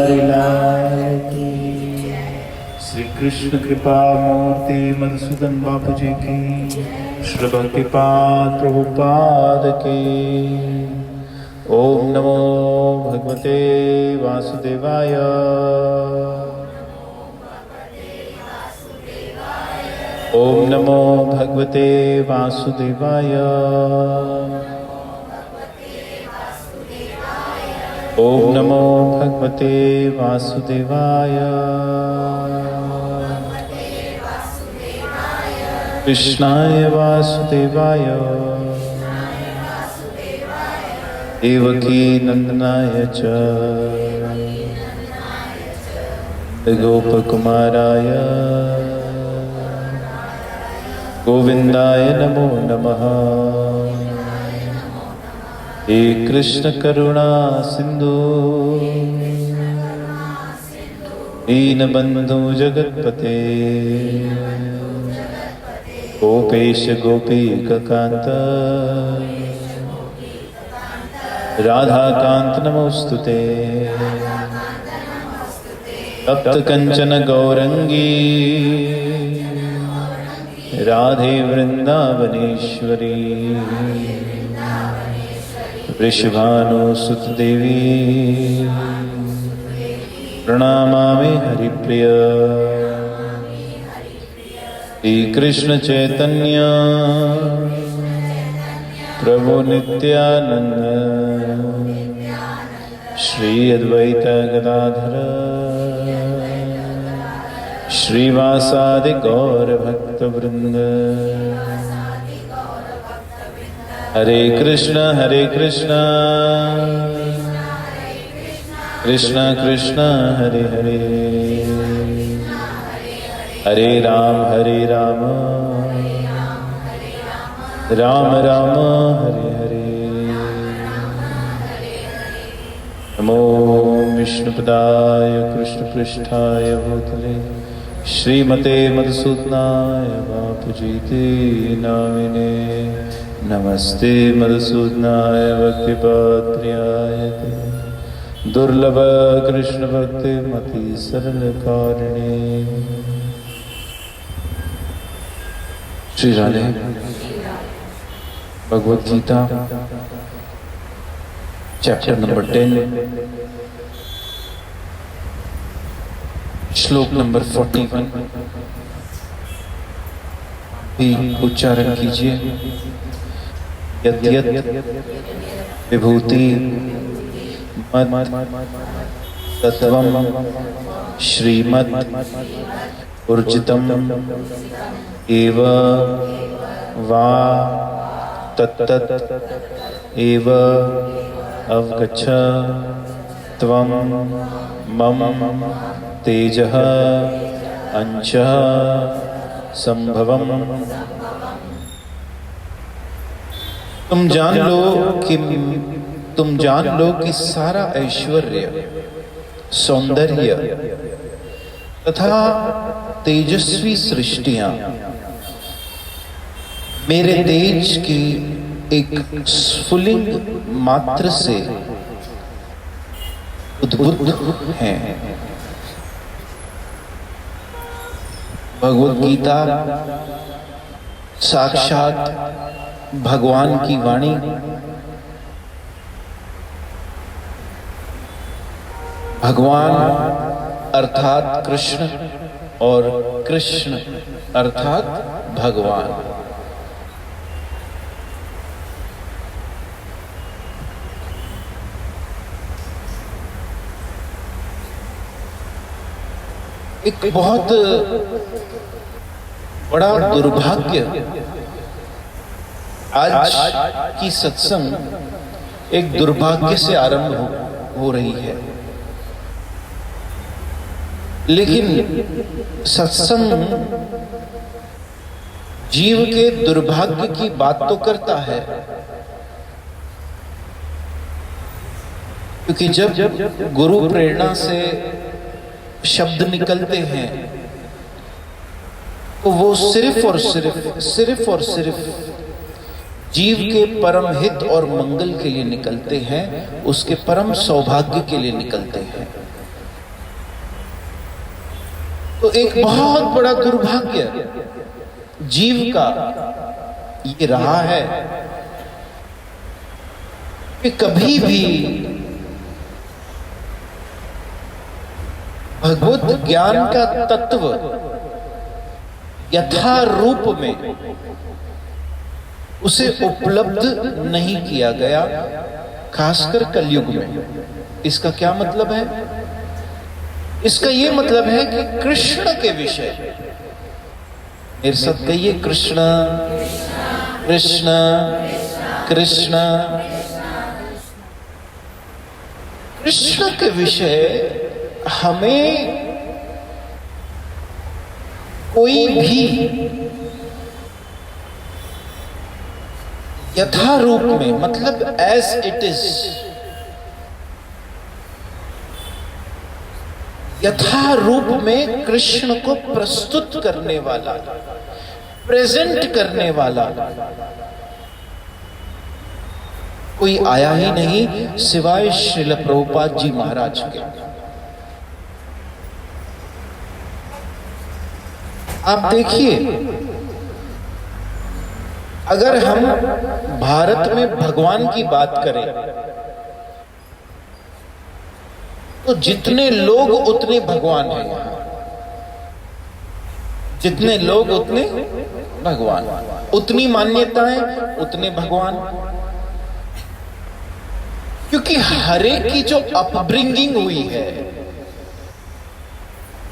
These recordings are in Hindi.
बिहारी लाल की। श्री कृष्ण कृपा मूर्ति मधुसूदन बापू जी की। श्री भक्तिपाद प्रभुपाद की। ओम नमो भगवते वासुदेवाय। ओम नमो भगवते वासुदेवाय। ओम नमो भगवते वासुदेवाय। कृष्णाय वासुदेवाय देवकी नंदनाय च गोपकुमाराय गोविंदाय नमो नमः। हे कृष्ण करुणा सिंधु दीनबंधु जगत्पते गोपेश गोपीकांत राधाकांत नमोस्तुते। तप्त कंचन गौरंगी राधे वृंदावनेश्वरी। वृषभानुसुत देवी प्रणामामि हरिप्रिय। श्री कृष्ण चैतन्य प्रभु नित्यानंद श्री अद्वैत गदाधर श्रीवासादि गौर भक्त वृंद। हरे कृष्ण कृष्ण कृष्ण हरे हरे हरे राम राम राम हरे हरे। नमो विष्णुपदाय कृष्णपृष्ठाय भूतले श्रीमते मधुसूदनाय बापूजीते नामिने। नमस्ते मधुसूदनाय भक्तिपात्र्याय दुर्लभ कृष्ण भक्ति मति सरल कारिणे। श्री राधे भगवद गीता चैप्टर नंबर 10 श्लोक नंबर 41 भी उच्चारण कीजिए। यद्यत् विभूति मद तत्वम श्रीमद् ऊर्जितम एव वा तत्तत् एव अवगच्छ त्वं मम तेजः अंशः संभवम्। तुम जान लो कि सारा ऐश्वर्य सौंदर्य तथा तेजस्वी सृष्टियां मेरे तेज की एक स्फुलिंग मात्र से उद्भूत हैं। भगवद गीता साक्षात भगवान की वाणी। भगवान अर्थात कृष्ण और कृष्ण अर्थात भगवान। एक बहुत बड़ा दुर्भाग्य आज की सत्संग एक दुर्भाग्य से आरंभ हो रही है। लेकिन सत्संग जीव के दुर्भाग्य की बात तो करता है, क्योंकि जब गुरु प्रेरणा से शब्द निकलते हैं तो वो सिर्फ और सिर्फ जीव के परम हित और मंगल के लिए निकलते हैं, उसके परम सौभाग्य के लिए निकलते हैं। तो एक बहुत बड़ा दुर्भाग्य जीव का ये रहा है कि कभी भी भगवत ज्ञान का तत्व यथारूप में उसे उपलब्ध नहीं किया गया, खासकर कलयुग में। इसका क्या मतलब है? इसका यह मतलब है कि कृष्ण के विषय, मेरे साथ कहिए, कृष्ण कृष्ण कृष्ण। कृष्ण के विषय हमें कोई भी यथारूप में, मतलब एज इट इज, यथारूप में कृष्ण को प्रस्तुत करने वाला, प्रेजेंट करने वाला कोई आया ही नहीं सिवाय श्रील प्रभुपाद जी महाराज के। आप देखिए, अगर हम भारत में भगवान की बात करें तो जितने लोग उतने भगवान हैं यहां, जितने लोग उतने भगवान, उतनी मान्यताएं उतने भगवान। क्योंकि हर एक की जो अपब्रिंगिंग हुई है,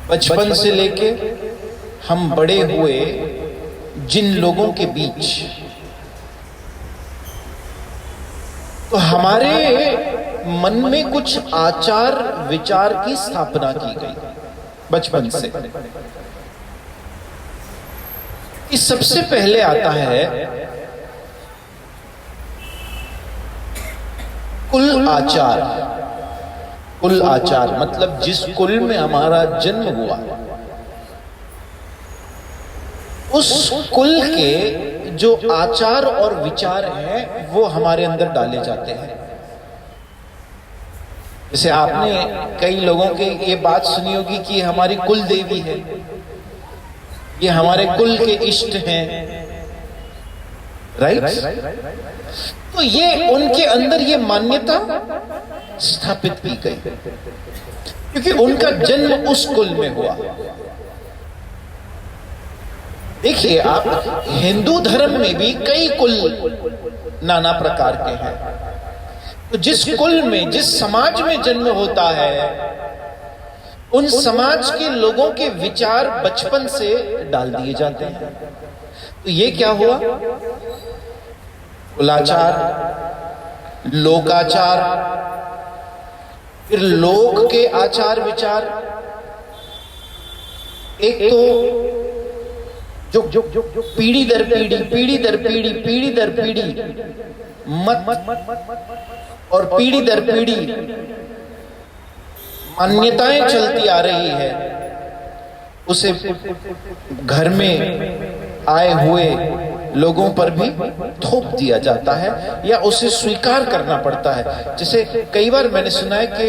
बचपन से लेके हम बड़े हुए जिन लोगों के बीच, तो हमारे मन में कुछ आचार विचार की स्थापना की गई बचपन से। इस सबसे पहले आता है कुल आचार। कुल आचार मतलब जिस कुल में हमारा जन्म हुआ, उस कुल के जो आचार और विचार हैं वो हमारे अंदर डाले जाते हैं। जैसे आपने कई लोगों के ये बात सुनी होगी कि हमारी कुल देवी है, ये हमारे कुल के इष्ट हैं, राइट? तो ये उनके अंदर ये मान्यता स्थापित की गई क्योंकि उनका जन्म उस कुल में हुआ। देखिए, आप हिंदू धर्म में भी कई कुल नाना प्रकार के हैं। तो जिस कुल में, जिस समाज में जन्म होता है, उन समाज के लोगों के विचार बचपन से डाल दिए जाते हैं। तो ये क्या हुआ? कुलाचार, लोकाचार, फिर लोक के आचार विचार। एक तो जो पीढ़ी दर पीढ़ी, पीढ़ी दर पीढ़ी, पीढ़ी दर पीढ़ी मत और पीढ़ी दर पीढ़ी मान्यताएं चलती आ रही है, उसे घर में आए हुए लोगों पर भी थोप दिया जाता है या उसे स्वीकार करना पड़ता है। जैसे कई बार मैंने सुना है कि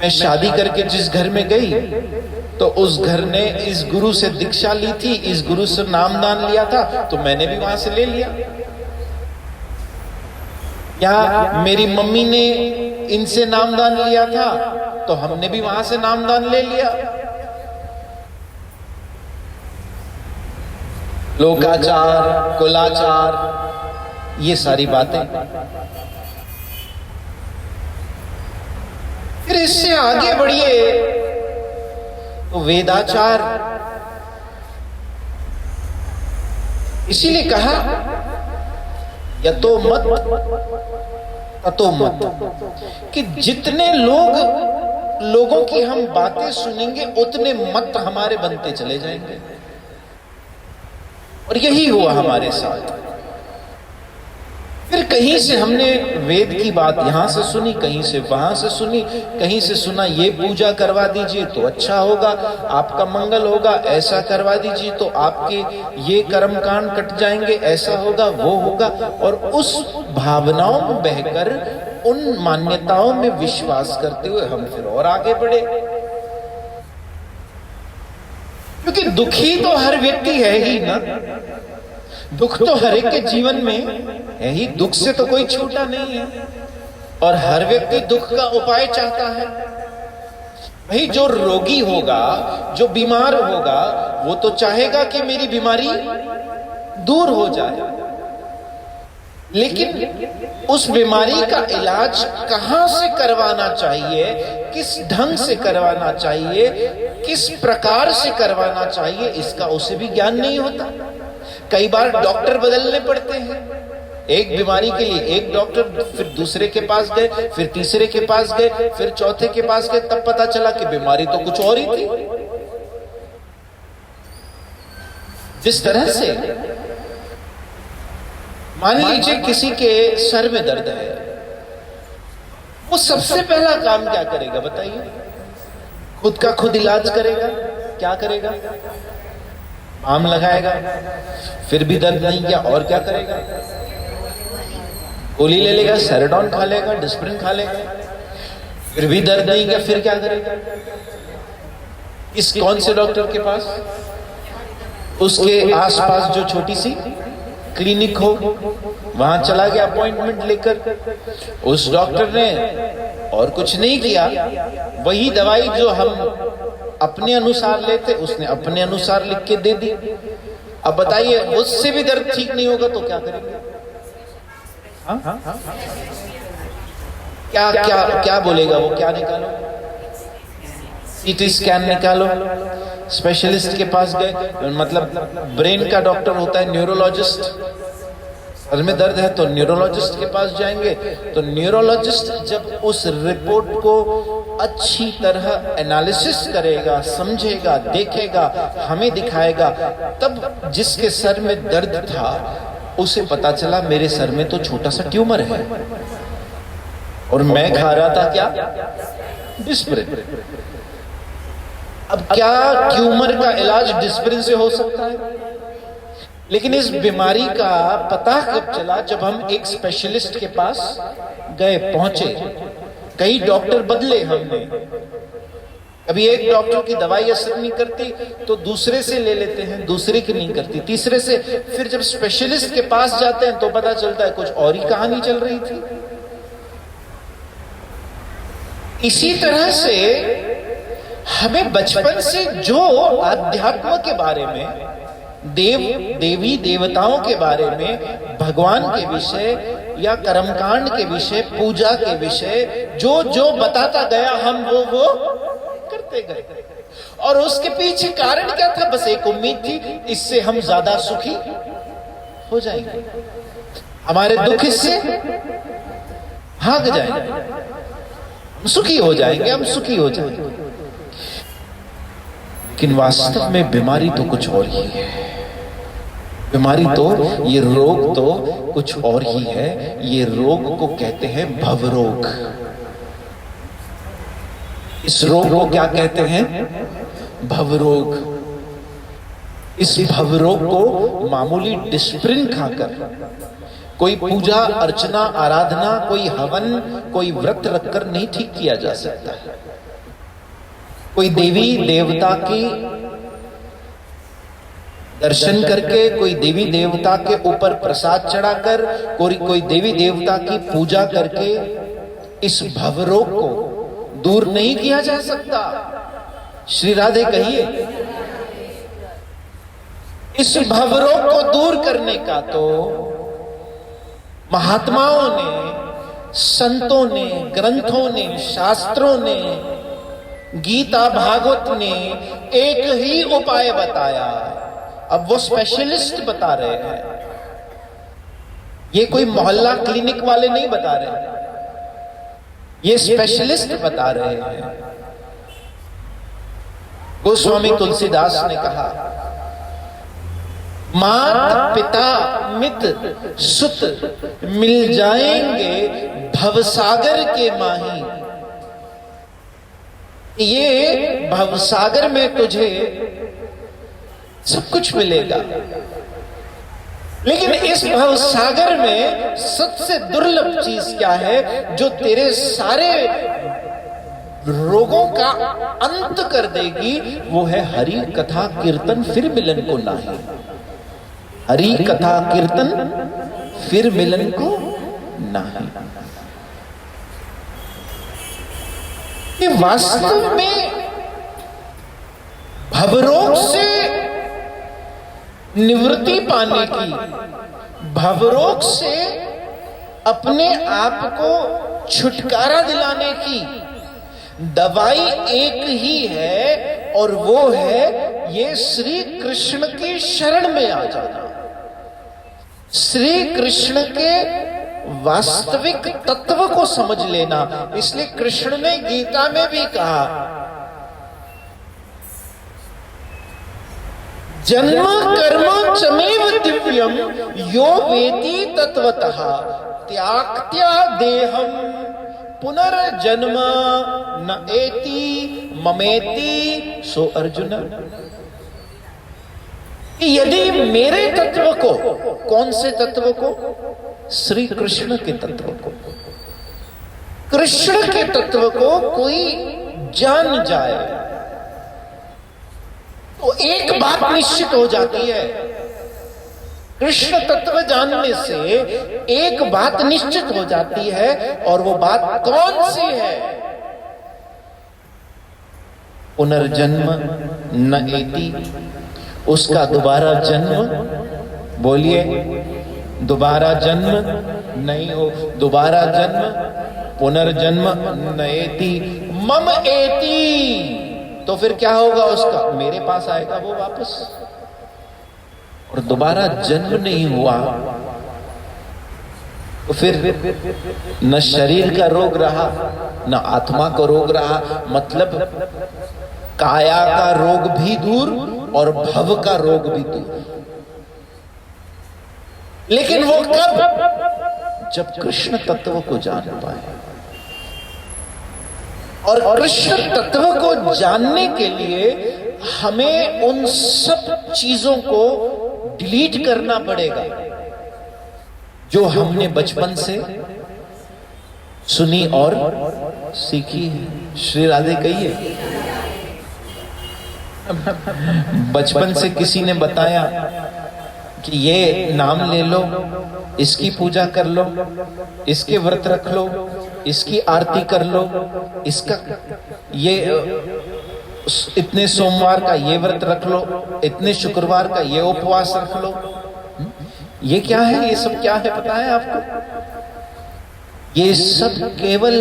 मैं शादी करके जिस घर में गई तो उस घर ने इस गुरु से दीक्षा ली थी, इस गुरु से नामदान लिया था, तो मैंने भी वहां से ले लिया। या मेरी मम्मी ने इनसे नामदान लिया था तो हमने भी वहां से नामदान ले लिया। लोकाचार, कुलाचार, ये सारी बातें। फिर इससे आगे बढ़िए तो वेदाचार। इसीलिए कहा यतो मत ततो मत, कि जितने लोगों की हम बातें सुनेंगे उतने मत हमारे बनते चले जाएंगे। और यही हुआ हमारे साथ। फिर कहीं से हमने वेद की बात यहां से सुनी, कहीं से वहां से सुनी, कहीं से सुना ये पूजा करवा दीजिए तो अच्छा होगा, आपका मंगल होगा, ऐसा करवा दीजिए तो आपके ये कर्मकांड कट जाएंगे, ऐसा होगा, वो होगा। और उस भावनाओं में बहकर, उन मान्यताओं में विश्वास करते हुए हम फिर और आगे बढ़े। क्योंकि दुखी तो हर व्यक्ति है ही ना, दुख तो हर एक के जीवन में है ही, दुख से तो कोई छूटा नहीं है, और हर व्यक्ति दुख का उपाय चाहता है। भाई जो रोगी होगा, जो बीमार होगा, वो तो चाहेगा कि मेरी बीमारी दूर हो जाए, लेकिन उस बीमारी का इलाज कहां से करवाना चाहिए, किस ढंग से करवाना चाहिए, किस प्रकार से करवाना चाहिए, इसका उसे भी ज्ञान नहीं होता। कई बार डॉक्टर बदलने पड़ते हैं, एक बीमारी के लिए एक डॉक्टर, फिर दूसरे के पास गए, फिर तीसरे के पास गए, फिर चौथे के पास गए, तब पता चला कि बीमारी तो कुछ और ही थी। जिस तरह से मान लीजिए किसी के सर में दर्द है, वो सबसे पहला काम क्या करेगा बताइए? खुद का खुद इलाज करेगा। क्या करेगा? आम लगाएगा, फिर भी दर्द नहीं किया और क्या करेगा? गोली ले लेगा, सेरोडोन खा लेगा, डिस्प्रिन खा लेगा, फिर भी दर्द नहीं किया, फिर क्या करेगा? इस कौन से डॉक्टर के पास? उसके आसपास जो छोटी सी क्लिनिक हो, वहां चला गया अपॉइंटमेंट लेकर। उस डॉक्टर ने और कुछ नहीं किया, वही दवाई जो हम अपने अनुसार लेते, उसने अपने अनुसार लिख के दे दी। अब बताइए, उससे भी दर्द ठीक नहीं होगा तो क्या करेंगे? क्या क्या क्या बोलेगा वो? क्या निकालो? सीटी स्कैन निकालो। स्पेशलिस्ट के पास गए, मतलब ब्रेन का डॉक्टर होता है न्यूरोलॉजिस्ट, सर में दर्द है तो न्यूरोलॉजिस्ट के पास जाएंगे। तो न्यूरोलॉजिस्ट जब उस रिपोर्ट को अच्छी तरह एनालिसिस करेगा, समझेगा, देखेगा, हमें दिखाएगा, तब जिसके सर में दर्द था उसे पता चला मेरे सर में तो छोटा सा ट्यूमर है और मैं खा रहा था क्या? डिस्प्रिन। अब क्या ट्यूमर का इलाज डिस्प्रिन से हो सकता है? लेकिन इस बीमारी का पता कब चला? जब हम एक स्पेशलिस्ट के पास गए, पहुंचे। कई डॉक्टर बदले हमने, कभी एक डॉक्टर की दवाई असर नहीं करती तो दूसरे से ले लेते हैं, दूसरे की नहीं करती, तीसरे से, फिर जब स्पेशलिस्ट के पास जाते हैं तो पता चलता है कुछ और ही कहानी चल रही थी। इसी तरह से हमें बचपन से जो अध्यात्म के बारे में, देवी देवताओं के बारे में, भगवान के विषय या कर्मकांड के विषय, पूजा के विषय जो जो बताता गया, हम वो करते गए। और उसके पीछे कारण क्या था? बस एक उम्मीद थी, इससे हम ज्यादा सुखी हो जाएंगे, हमारे दुख इससे भाग जाएंगे, हम सुखी हो जाएंगे, हम सुखी हो जाएंगे। लेकिन वास्तव में बीमारी तो कुछ और ही है। बीमारी तो, ये रोग तो कुछ और ही है। ये रोग को कहते हैं भवरोग। इस रोग को क्या कहते हैं? भवरोग। इस भवरोग को मामूली डिस्प्रिन खाकर, कोई पूजा अर्चना आराधना, कोई हवन, कोई व्रत रखकर नहीं ठीक किया जा सकता। कोई देवी देवता की दर्शन करके, कोई देवी देवता के ऊपर प्रसाद चढ़ाकर, कोई देवी देवता की पूजा करके इस भवरोग को दूर नहीं किया जा सकता। श्री राधे कहिए। इस भवरोग को दूर करने का तो महात्माओं ने, संतों ने, ग्रंथों ने, शास्त्रों ने, गीता भागवत ने एक ही उपाय बताया। अब वो स्पेशलिस्ट बता रहे हैं, ये कोई मोहल्ला क्लिनिक वाले नहीं बता रहे, ये स्पेशलिस्ट बता रहे हैं। गोस्वामी तुलसीदास ने कहा, मात पिता मित सुत मिल जाएंगे भवसागर के माही। ये भवसागर में तुझे सब कुछ मिलेगा, लेकिन इस भवसागर में सबसे दुर्लभ चीज क्या है? जो तेरे सारे रोगों का अंत कर देगी, वो है हरि कथा कीर्तन फिर मिलन को नाही। हरि कथा कीर्तन फिर मिलन को नाही। ये वास्तव में भवरोग से निवृत्ति पाने की, भवरोग से अपने आप को छुटकारा दिलाने की दवाई एक ही है, और वो है ये श्री कृष्ण की शरण में आ जाना, श्री कृष्ण के वास्तविक तत्व को समझ लेना। इसलिए कृष्ण ने गीता में भी कहा, जन्म कर्म चमेव दिव्यम यो वेति तत्वतः त्याक्त्या देहम पुनर्जन्म न एति ममेति। सो अर्जुन, यदि मेरे तत्व को, कौन से तत्व को? श्री कृष्ण के तत्व को, कृष्ण के तत्व को कोई जान जाए तो एक बात निश्चित हो जाती है। कृष्ण तत्व जानने से एक बात निश्चित हो जाती है, और वो बात कौन सी है? पुनर्जन्म न एति, उसका दोबारा जन्म, बोलिए, दोबारा जन्म नहीं हो, दोबारा जन्म पुनर्जन्म न एति मम एति। तो फिर क्या होगा उसका? मेरे पास आएगा वो वापस, और दोबारा जन्म नहीं हुआ तो फिर न शरीर का रोग रहा न आत्मा का रोग रहा, मतलब काया का रोग भी दूर और भव का रोग भी दूर। लेकिन वो कब? जब कृष्ण तत्व को जान पाए। और कृष्ण तत्व को जानने के लिए हमें उन सब चीजों को डिलीट करना पड़ेगा जो हमने बचपन से सुनी और सीखी है। श्री राधे कहिए। बचपन से किसी ने बताया कि ये नाम ले लो, इसकी पूजा कर लो, इसके व्रत रख लो, इसकी आरती कर लो, इसका ये इतने सोमवार का ये व्रत रख लो, इतने शुक्रवार का ये उपवास रख लो। ये क्या है? ये सब क्या है पता है आपको? ये सब केवल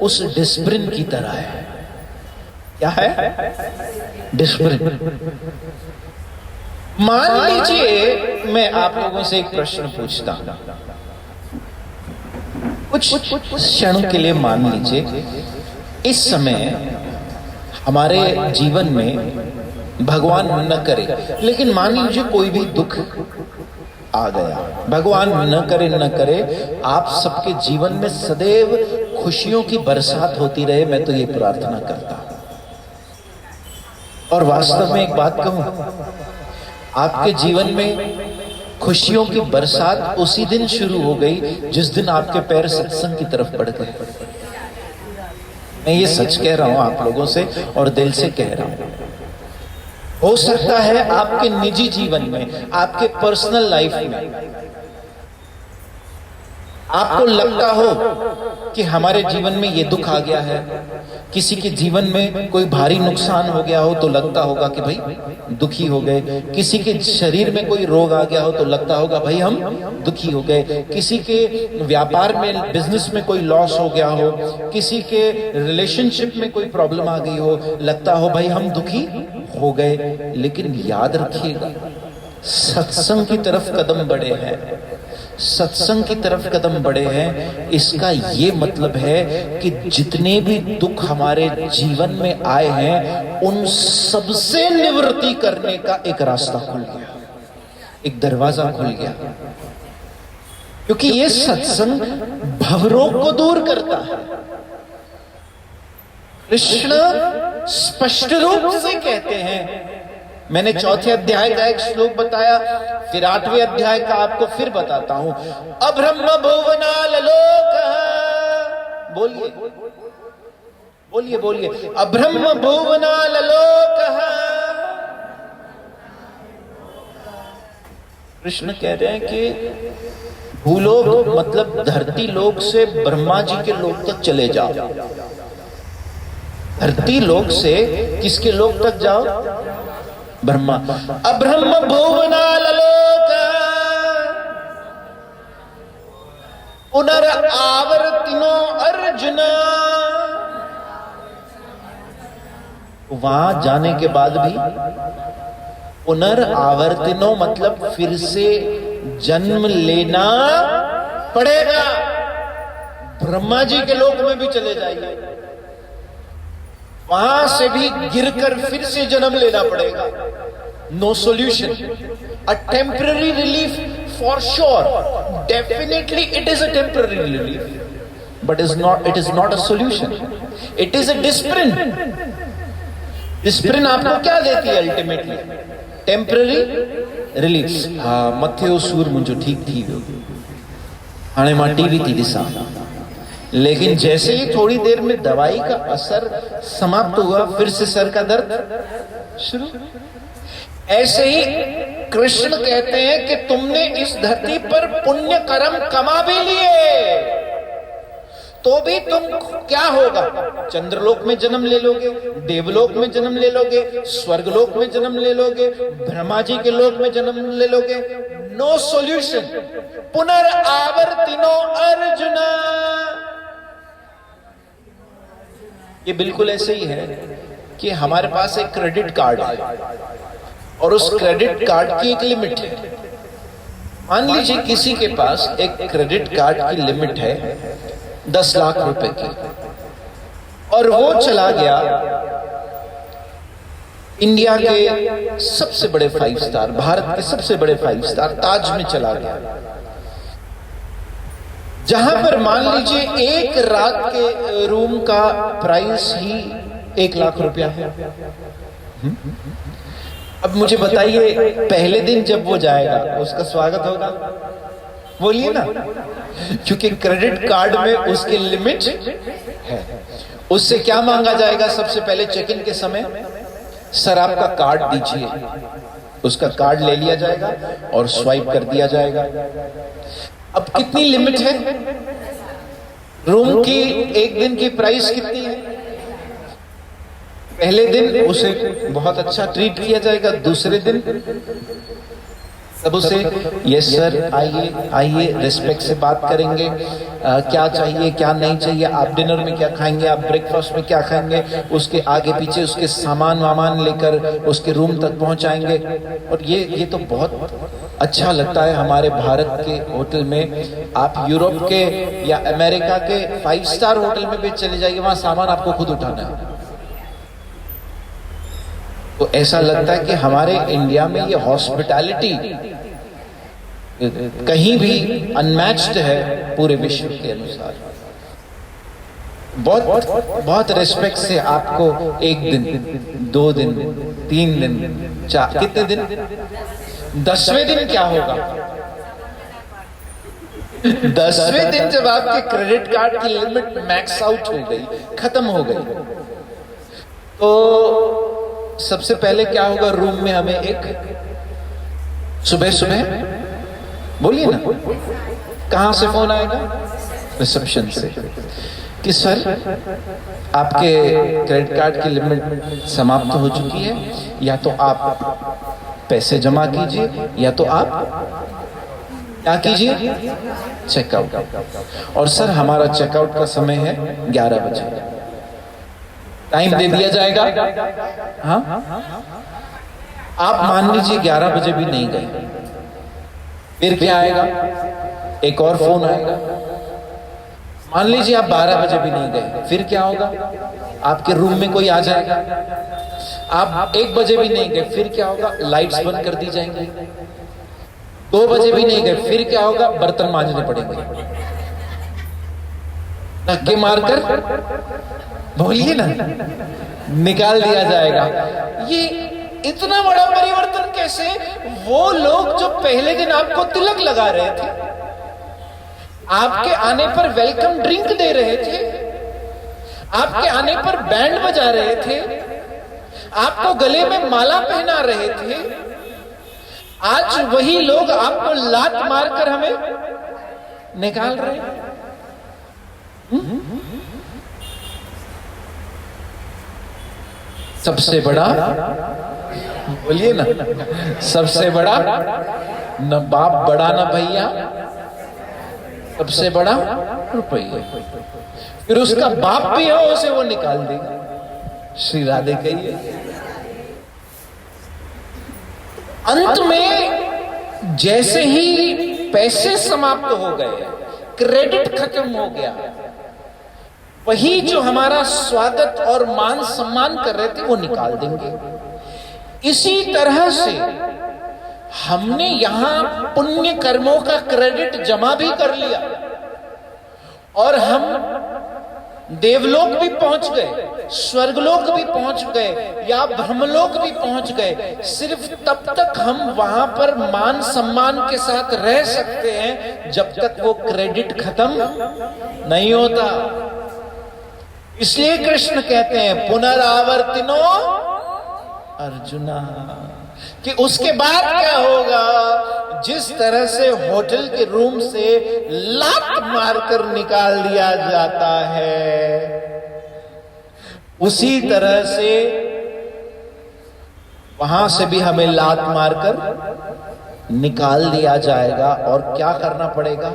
उस डिस्प्रिन की तरह है। क्या है? डिस्प्रिन। मान लीजिए मैं आप लोगों से एक प्रश्न पूछता हूं, कुछ क्षणों के लिए मान लीजिए इस समय हमारे जीवन में भगवान न करे, लेकिन मान लीजिए कोई भी दुख आ गया, भगवान न करे आप सबके जीवन में सदैव खुशियों की बरसात होती रहे, मैं तो ये प्रार्थना करता हूं। और वास्तव में एक बात कहूं, आपके जीवन में खुशियों की बरसात उसी दिन शुरू हो गई जिस दिन आपके पैर सत्संग की तरफ बढ़ गए। मैं ये सच कह रहा हूं आप लोगों से और दिल से कह रहा हूं। हो सकता है आपके निजी जीवन में, आपके पर्सनल लाइफ में आपको लगता हो कि हमारे जीवन में ये दुख आ गया है, किसी के जीवन में कोई भारी नुकसान हो गया हो तो लगता होगा कि भाई दुखी हो गए, किसी के शरीर में कोई रोग आ गया हो तो लगता होगा भाई हम दुखी हो गए, किसी के व्यापार में, बिजनेस में कोई लॉस हो गया हो, किसी के रिलेशनशिप में कोई प्रॉब्लम आ गई हो, लगता हो भाई हम दुखी हो गए। लेकिन याद रखिएगा, सत्संग की तरफ कदम बढ़े हैं, सत्संग की तरफ कदम बढ़े हैं, इसका ये मतलब है कि जितने भी दुख हमारे जीवन में आए हैं उन सबसे निवृत्ति करने का एक रास्ता खुल गया, एक दरवाजा खुल गया। क्योंकि ये सत्संग भवरोग को दूर करता है। कृष्ण स्पष्ट रूप से कहते हैं, मैंने चौथे अध्याय का एक श्लोक बताया, फिर 8वें अध्याय का आपको फिर बताता हूं। अब्रह्म भुवनाल लोक, बोलिए बोलिए बोलिए, अब्रह्म भुवनालोकः। कृष्ण कह रहे हैं कि भूलोक मतलब धरती लोक से ब्रह्मा जी के लोक तक चले जाओ। धरती लोक से किसके लोक तक जाओ? ब्रह्मा। अब्रह्म भुवनालोकः पुनरावर्तिनो अर्जुन। वहां जाने के बाद भी पुनरावर्तिनो मतलब फिर से जन्म लेना पड़ेगा। ब्रह्मा जी के लोक में भी चले जाइए, वहां से भी गिरकर फिर से जन्म लेना पड़ेगा। No solution, a temporary relief for sure, definitely it is a temporary relief, but it is not a solution, it is a Disprin. Disprin आपको क्या देती है? Ultimately temporary relief. हाँ, मथे सूर मुझे ठीक थी हाणे मां टीवी थी ॾिसां, लेकिन जैसे ही थोड़ी देर में दवाई का असर समाप्त हुआ, फिर से सर का दर्द शुरू। ऐसे ही कृष्ण कहते हैं कि तुमने इस धरती पर पुण्य कर्म कमा भी लिए, तो भी तुम क्या होगा? चंद्रलोक में जन्म ले लोगे, देवलोक में जन्म ले लोगे, स्वर्गलोक में जन्म ले लोगे, ब्रह्मा जी के लोक में जन्म ले लोगे। नो सॉल्यूशन, पुनरावर्तिनो अर्जुन। ये बिल्कुल ऐसे ही है कि हमारे पास एक क्रेडिट कार्ड है और उस क्रेडिट कार्ड की एक लिमिट है। मान लीजिए किसी के पास एक क्रेडिट कार्ड की लिमिट है 10 लाख रुपए की, और वो चला गया इंडिया के सबसे बड़े 5 स्टार, भारत के सबसे बड़े 5 स्टार ताज में चला गया, जहां पर मान लीजिए एक रात के रूम का प्राइस ही 1 लाख रुपया है। अब मुझे बताइए, पहले दिन जब वो जाएगा उसका स्वागत होगा? बोलिए ना, क्योंकि क्रेडिट कार्ड में उसकी लिमिट है। उससे क्या मांगा जाएगा? सबसे पहले चेक इन के समय, सर आपका कार्ड दीजिए। उसका कार्ड ले लिया जाएगा और स्वाइप कर दिया जाएगा। अब कितनी लिमिट है रूम की? एक दिन की प्राइस कितनी है? पहले दिन उसे बहुत अच्छा ट्रीट किया जाएगा, दूसरे दिन तब उसे यस सर आइए आइए रिस्पेक्ट से बात करेंगे, क्या चाहिए क्या नहीं चाहिए, आप डिनर में क्या खाएंगे, आप ब्रेकफास्ट में क्या खाएंगे, उसके आगे पीछे उसके सामान वामान लेकर उसके रूम तक पहुंचाएंगे। और ये तो बहुत अच्छा लगता है हमारे भारत के होटल में। आप यूरोप के या अमेरिका के 5 स्टार होटल में भी चले जाइए, वहां सामान आपको खुद उठाना है। तो ऐसा लगता है कि हमारे इंडिया में ये हॉस्पिटैलिटी कहीं भी अनमैच्ड है पूरे विश्व के अनुसार। बहुत बहुत रिस्पेक्ट से आपको 1 दिन 2 दिन 3 दिन 4 कितने दिन, 10वें दिन क्या होगा? 10वें दिन जब आपके क्रेडिट कार्ड की लिमिट मैक्स आउट हो गई, खत्म हो गई, तो सबसे पहले क्या होगा? रूम में हमें एक सुबह बोलिए ना, कहां से फोन आएगा? रिसेप्शन से कि सर आपके क्रेडिट कार्ड की लिमिट समाप्त हो चुकी है, या तो आप पैसे जमा कीजिए या तो आप क्या कीजिए, चेकआउट। और सर हमारा चेकआउट का समय है 11 बजे, टाइम दे दिया जाएगा। हाँ, आप मान लीजिए 11 बजे भी नहीं गए, फिर क्या आएगा? एक और फोन आएगा। मान लीजिए आप 12 बजे भी नहीं गए, फिर क्या होगा? आपके रूम में कोई आ जाएगा। आप 1 बजे भी नहीं गए, फिर क्या होगा? लाइट्स बंद कर दी जाएंगी। 2 बजे भी नहीं गए, फिर क्या होगा? बर्तन मांजने पड़ेंगे, धक्के मारकर बोलिए ना निकाल दिया जाएगा। ये इतना बड़ा परिवर्तन कैसे? वो लोग जो पहले दिन आपको तिलक लगा रहे थे, आपके आने पर वेलकम ड्रिंक दे रहे थे, आपके आने पर बैंड बजा रहे थे, आपको गले में माला पहना रहे थे। आज वही लोग आपको लात मारकर हमें निकाल रहे हैं। सबसे बड़ा, बोलिए ना, सबसे बड़ा न बाप बड़ा न भैया, सबसे बड़ा रुपया। फिर उसका बाप भी हो, उसे वो निकाल देगा। श्री राधे कहिए। अंत में जैसे ही पैसे समाप्त हो गए, क्रेडिट खत्म हो गया, वही जो हमारा स्वागत और मान सम्मान कर रहे थे वो निकाल देंगे। इसी तरह से हमने यहां पुण्य कर्मों का क्रेडिट जमा भी कर लिया और हम देवलोक भी पहुंच गए, स्वर्गलोक भी पहुंच गए या ब्रह्मलोक भी पहुंच गए। सिर्फ तब तक हम वहां पर मान सम्मान के साथ रह सकते हैं जब तक वो क्रेडिट खत्म नहीं होता। इसलिए कृष्ण कहते हैं पुनरावर्तिनो अर्जुना, कि उसके बाद क्या होगा। जिस तरह से होटल के रूम से लात मारकर निकाल दिया जाता है, उसी तरह से वहां से भी हमें लात मारकर निकाल दिया जाएगा। और क्या करना पड़ेगा?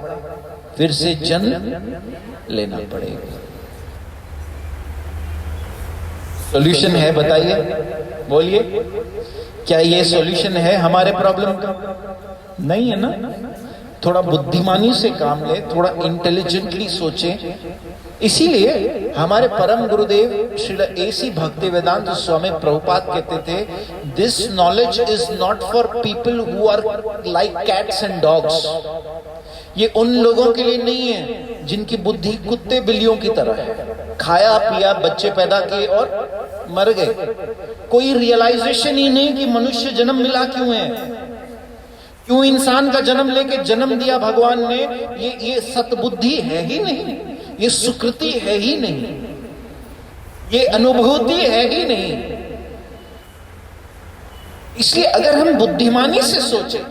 फिर से जन्म लेना पड़ेगा। सॉल्यूशन है? बताइए, बोलिए, क्या ये सॉल्यूशन है हमारे प्रॉब्लम का? नहीं है ना। थोड़ा बुद्धिमानी से काम ले, थोड़ा इंटेलिजेंटली सोचें। इसीलिए हमारे परम गुरुदेव श्री A.C. भक्तिवेदांत स्वामी प्रभुपाद कहते थे, this knowledge is not for people who are like cats and dogs. ये उन लोगों के लिए नहीं है जिनकी बुद्धि कुत्ते बिल्लियों की तरह है, खाया पिया, बच्चे पैदा किए और मर गए। कोई रियलाइजेशन ही नहीं कि मनुष्य जन्म मिला क्यों है, क्यों इंसान का जन्म लेके जन्म दिया भगवान ने। ये सतबुद्धि है ही नहीं, ये सुकृति है ही नहीं, ये अनुभूति है ही नहीं। इसलिए अगर हम बुद्धिमानी से सोचें,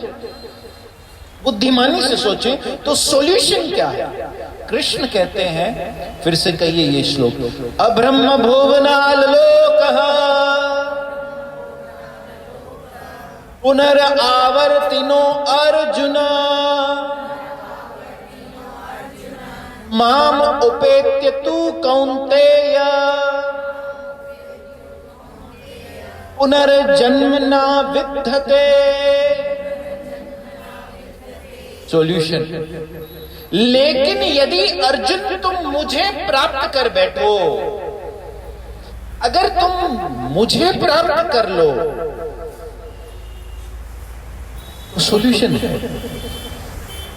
बुद्धिमानी से सोचें तो सॉल्यूशन क्या है? कृष्ण कहते हैं, फिर से कहिए ये श्लोक, अब्रह्म भुवनाल लोकः पुनरावर्तिनो अर्जुन माम उपेत्य तू कौन्तेय पुनर्जन्म न विद्यते। सॉल्यूशन, लेकिन यदि अर्जुन तुम मुझे प्राप्त कर बैठो, अगर तुम मुझे प्राप्त कर लो तो सॉल्यूशन है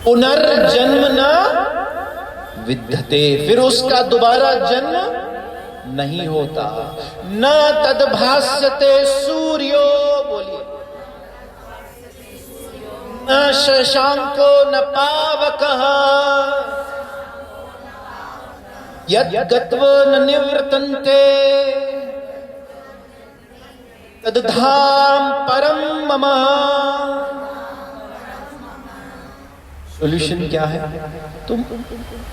पुनर्जन्म न विद्यते, फिर उसका दोबारा जन्म नहीं होता। न तद्भास्यते सूर्यो, बोलिए, न शशांको न पावकः यद् गत्वा न निवर्तन्ते तद्धाम परम मम। सॉल्यूशन क्या है? तुम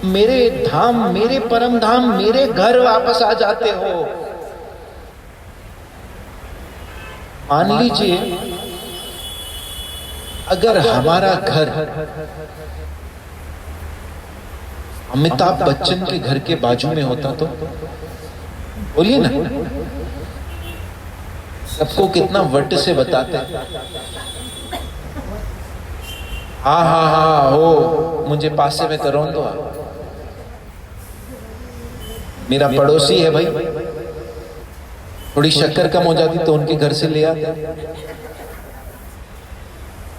मेरे धाम, मेरे परम धाम, मेरे घर वापस आ जाते हो। मान लीजिए अगर हमारा घर अमिताभ बच्चन के घर के बाजू में होता तो, बोलिए ना, सबको कितना वट से बताते, हाँ हाँ हाँ हो, मुझे पासे में करो तो, मेरा पड़ोसी है भाई, थोड़ी शक्कर कम हो जाती तो उनके घर से ले आते।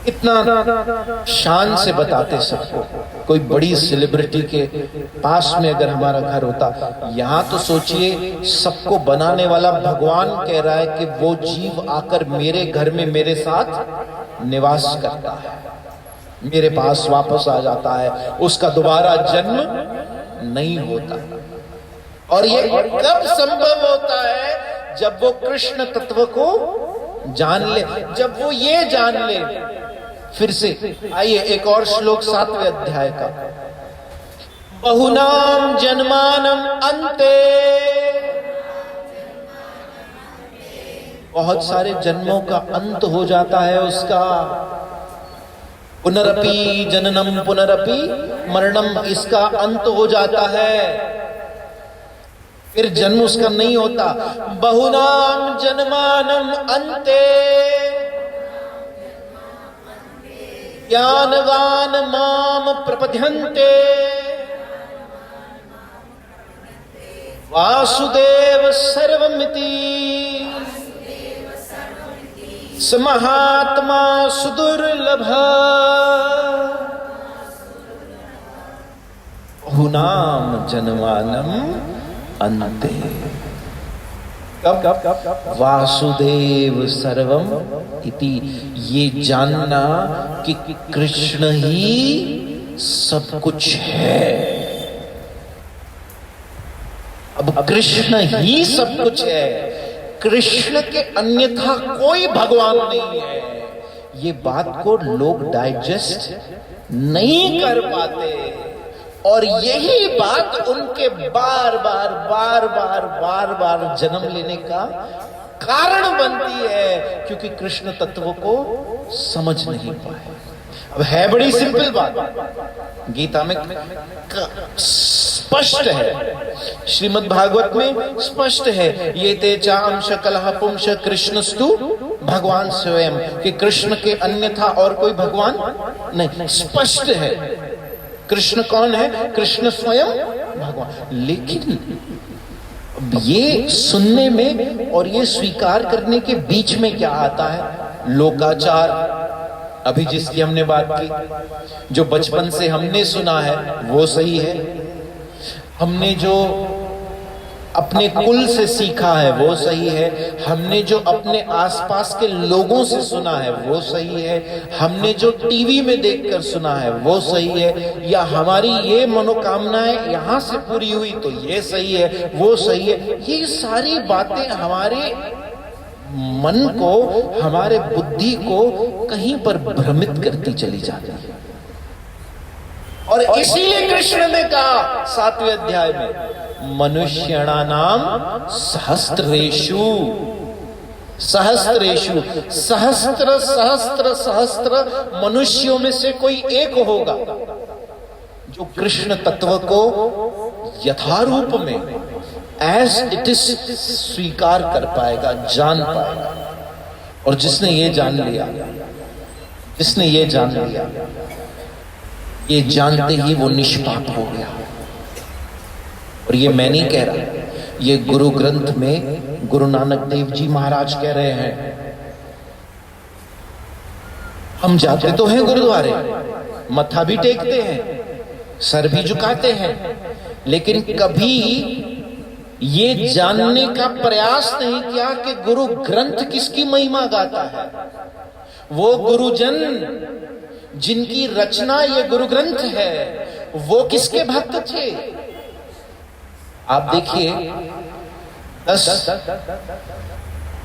इतना शान से बताते सबको। कोई बड़ी सेलिब्रिटी के पास में अगर हमारा घर होता, यहां तो सोचिए सबको बनाने वाला भगवान कह रहा है कि वो जीव आकर मेरे घर में मेरे साथ निवास करता है, मेरे पास वापस आ जाता है, उसका दोबारा जन्म नहीं होता। और ये कब संभव होता है? जब वो कृष्ण तत्व को जान ले, जब वो ये जान ले। फिर से आइए एक और श्लोक 7वें अध्याय का। बहुनाम जन्मानम अन्ते, बहुत सारे जन्मों का अंत हो जाता है उसका। पुनरपि जननम पुनरपि मरणम, इसका अंत हो जाता है, फिर जन्म उसका नहीं होता। बहुनाम जन्मानम अन्ते ज्ञानवान माम प्रपद्यन्ते वासुदेव सर्वमिति स महात्मा सुदुर्लभ। बहुनाम जन्मानम अन्ते, कब? वासुदेव सर्वम इति, ये जानना कि कृष्ण ही सब कुछ है। अब कृष्ण ही सब कुछ है, कृष्ण के अन्यथा कोई भगवान नहीं है। ये बात को लोग डाइजेस्ट नहीं कर पाते, और यही बात उनके बार बार जन्म लेने का कारण बनती है, क्योंकि कृष्ण तत्व को समझ नहीं पाए। अब है बड़ी सिंपल बात, गीता में स्पष्ट है, श्रीमद् भागवत में स्पष्ट है, ये ते चांश कलह पुंश कृष्णस्तु भगवान स्वयं, कि कृष्ण के अन्यथा और कोई भगवान नहीं। स्पष्ट है कृष्ण कौन है, कृष्ण स्वयं भगवान। लेकिन ये सुनने में और ये स्वीकार करने के बीच में क्या आता है? लोकाचार। अभी जिसकी हमने बात की, जो बचपन से हमने सुना है वो सही है, हमने जो अपने कुल से सीखा है वो सही है, हमने जो अपने आसपास के लोगों से सुना है वो सही है, हमने जो टीवी में देखकर सुना है वो सही है, या हमारी ये मनोकामनाएं यहां से पूरी हुई तो ये सही है, वो सही है। ये सारी बातें हमारे मन को, हमारे बुद्धि को कहीं पर भ्रमित करती चली जाती है। और इसीलिए कृष्ण ने कहा 7वें अध्याय में, मनुष्याणाम सहस्त्रेषु, सहस्त्रेषु, सहस्त्र सहस्त्र सहस्त्र मनुष्यों में से कोई एक होगा जो कृष्ण तत्व को यथारूप में एज इट इज स्वीकार कर पाएगा, जान पाएगा। और जिसने ये जान लिया, जिसने ये जान लिया, ये जानते ही वो निष्पाप हो गया। और ये मैं नहीं कह रहा, ये गुरु ग्रंथ में गुरु नानक देव जी महाराज कह रहे हैं। हम जाते तो हैं गुरुद्वारे, मत्था भी टेकते हैं, सर भी झुकाते हैं, लेकिन कभी ये जानने का प्रयास नहीं किया कि गुरु ग्रंथ किसकी महिमा गाता है। वो गुरुजन जिनकी रचना ये गुरु ग्रंथ है, वो किसके भक्त थे? आप देखिए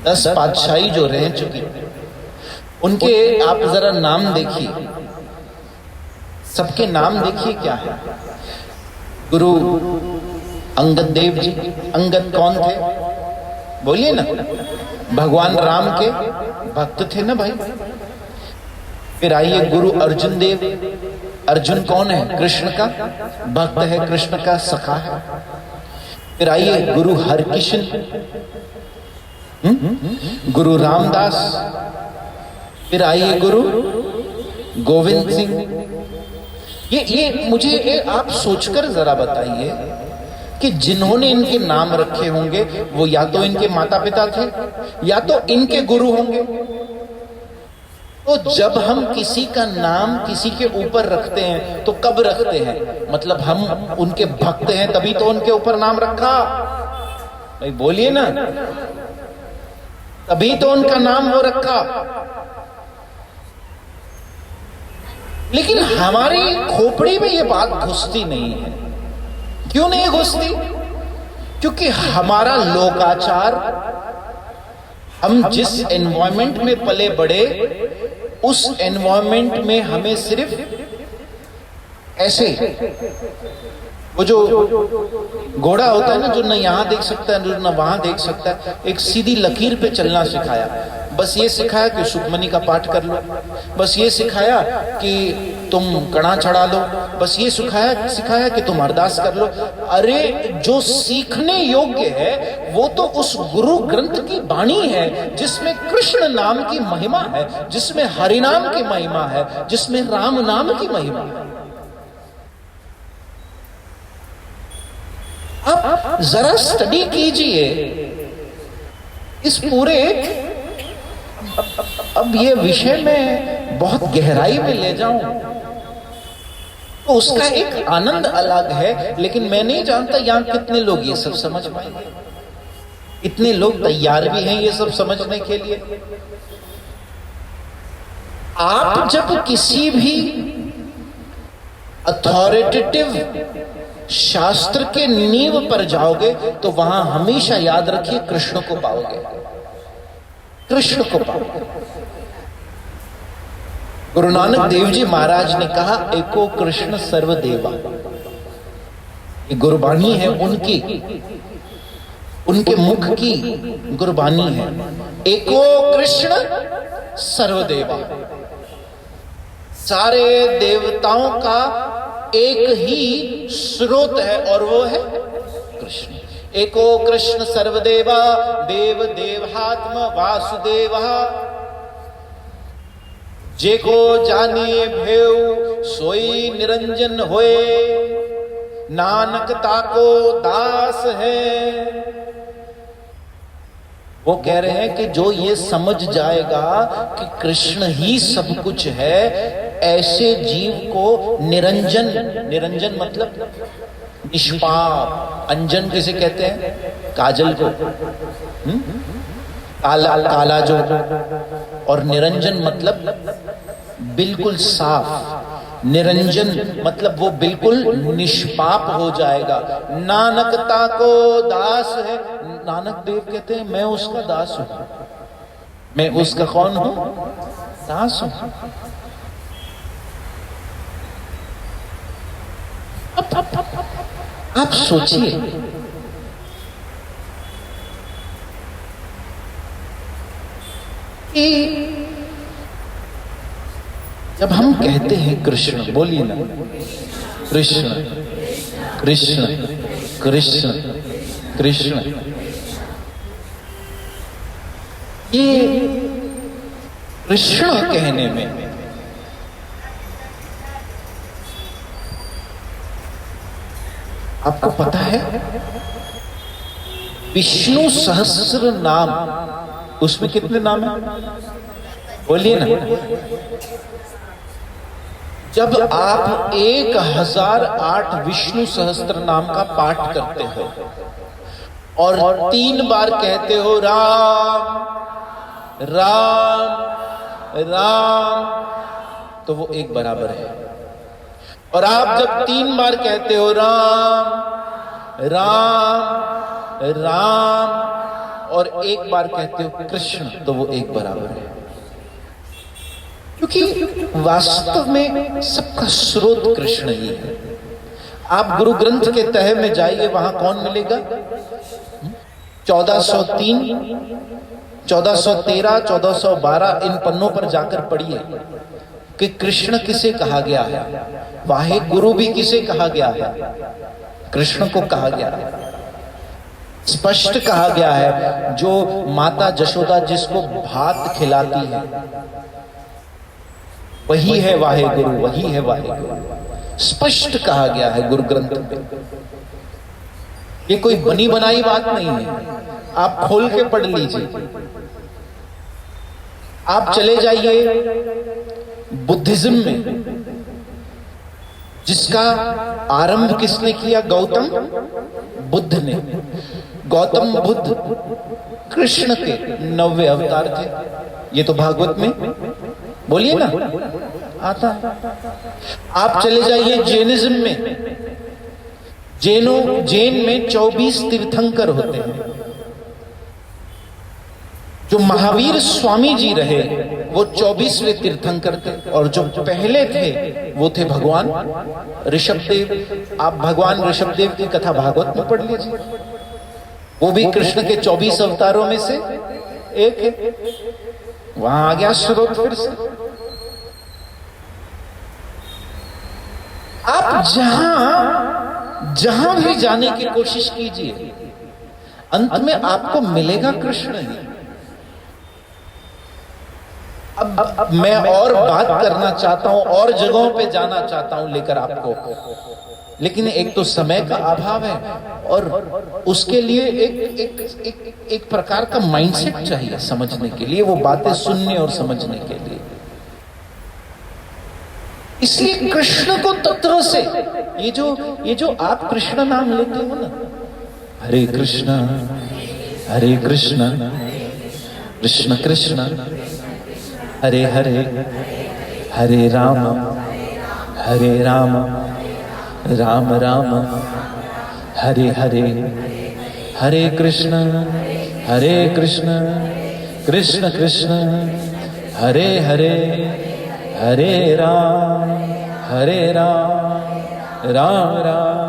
10 पातशाही जो रह चुकी, उनके आप जरा नाम देखिए, सबके नाम देखिए क्या है। गुरु अंगद देव जी, अंगद कौन थे? बोलिए ना, भगवान राम के भक्त थे ना भाई। फिर आइए गुरु अर्जुन देव, अर्जुन कौन है? कृष्ण का भक्त है, कृष्ण का सखा है। फिर आइए गुरु हरकिशन, गुरु रामदास, फिर आइए गुरु गोविंद सिंह। ये मुझे आप सोचकर जरा बताइए कि जिन्होंने इनके नाम रखे होंगे वो या तो इनके माता पिता थे या तो इनके गुरु होंगे। तो जब हम किसी का नाम किसी के ऊपर रखते हैं तो कब रखते हैं? मतलब हम उनके भक्त हैं तभी तो उनके ऊपर नाम रखा। भाई बोलिए ना, तभी तो उनका नाम वो रखा। लेकिन हमारी खोपड़ी में ये बात घुसती नहीं है। क्यों नहीं घुसती? क्योंकि हमारा लोकाचार, हम जिस एनवायरमेंट में पले बड़े, उस एनवायरमेंट में हमें सिर्फ ऐसे, वो जो घोड़ा होता है ना, जो ना यहां देख सकता है जो ना वहां देख सकता है, एक सीधी लकीर पे चलना सिखाया। बस ये सिखाया कि सुखमनी का पाठ कर लो, बस ये सिखाया कि तुम कड़ा चढ़ा लो, बस ये सिखाया कि तुम अरदास कर लो। अरे जो सीखने योग्य है वो तो उस गुरु ग्रंथ की वाणी है, जिसमें कृष्ण नाम की महिमा है, जिसमें हरि नाम की महिमा है, जिसमें राम नाम की महिमा है। आप जरा स्टडी कीजिए इस पूरे, अब ये विषय में बहुत गहराई में ले जाऊं तो उसका एक आनंद अलग है, लेकिन मैं नहीं जानता यहां कितने लोग ये सब समझ पाएंगे, इतने लोग तैयार भी हैं ये सब समझने के लिए। आप जब किसी भी अथॉरिटेटिव शास्त्र के नींव पर जाओगे तो वहां हमेशा याद रखिए कृष्ण को पाओगे, कृष्ण को पाओगे। गुरु नानक देव जी महाराज ने कहा, एको कृष्ण सर्वदेवा। ये गुरबानी है उनकी, उनके मुख की गुरबानी है। एको कृष्ण सर्वदेवा, सारे देवताओं का एक ही स्रोत है और वो है कृष्ण। एको कृष्ण सर्वदेवा, देव देवात्म वासुदेव। जेको जानिए भेव सोई निरंजन होए, नानक ताको दास है। वो कह रहे हैं कि जो ये समझ जाएगा कि कृष्ण ही सब कुछ है, ऐसे जीव को निरंजन, निरंजन मतलब निष्पाप, अंजन किसे कहते हैं? काजल को, काला काला जो, और निरंजन मतलब बिल्कुल साफ। निरंजन मतलब वो बिल्कुल निष्पाप हो जाएगा। नानकता को दास है। नानक देव कहते हैं मैं उसका दास हूं। मैं उसका कौन हूं? दास हूं। आप सोचिए, जब हम कहते हैं कृष्ण, बोलिए ना, कृष्ण कृष्ण कृष्ण कृष्ण, ये कृष्ण कहने में आपको पता है विष्णु सहस्र नाम, उसमें कितने नाम है? बोलिए ना। जब आप 1008 विष्णु सहस्त्र नाम का पाठ करते हो और 3 बार कहते हो राम राम राम, तो वो 1 बराबर है। और आप जब 3 बार कहते हो राम राम राम और 1 बार कहते हो कृष्ण, तो वो 1 बराबर है। क्योंकि वास्तव में सबका स्रोत कृष्ण ही है। आप गुरु ग्रंथ के तह में जाइए, वहां कौन मिलेगा? 1403, 1413, 1412 इन पन्नों पर जाकर पढ़िए कि कृष्ण किसे कहा गया है। वाहे गुरु भी किसे कहा गया है? कृष्ण को कहा गया है। स्पष्ट कहा गया है, जो माता जशोदा जिसको भात खिलाती है वही है वाहे गुरु, वही है वाहे गुरु। स्पष्ट कहा गया है गुरु ग्रंथ में। ये कोई बनी बनाई बात नहीं है, आप खोल के पढ़ लीजिए। आप चले जाइए बुद्धिज्म में, जिसका आरंभ किसने किया? गौतम बुद्ध ने। गौतम बुद्ध कृष्ण के 90 अवतार थे। ये तो भागवत में, बोलिए ना, आता। आप चले जाइए जैनिज्म में। जैन में 24 तीर्थंकर होते हैं। जो महावीर स्वामी जी रहे वो 24वें तीर्थंकर थे, और जो पहले थे वो थे भगवान ऋषभदेव। आप भगवान ऋषभदेव की कथा भागवत में पढ़ लीजिए, वो भी कृष्ण के 24 अवतारों में से एक है। वहां आ गया स्रोत फिर से। आप जहां भी जाने की कोशिश कीजिए, अंत में आपको मिलेगा कृष्ण ही। अब मैं और बात करना चाहता हूं, और जगहों पे जाना चाहता हूं लेकर आपको, लेकिन एक तो समय का अभाव है, और उसके लिए एक प्रकार का माइंडसेट चाहिए समझने के लिए, वो बातें सुनने और समझने के लिए। इसलिए कृष्ण को तत्व से ये जो आप कृष्ण नाम लेते हो ना, हरे कृष्ण कृष्ण कृष्ण हरे हरे, हरे राम राम राम हरे हरे, हरे कृष्ण कृष्ण कृष्ण हरे हरे, हरे राम राम राम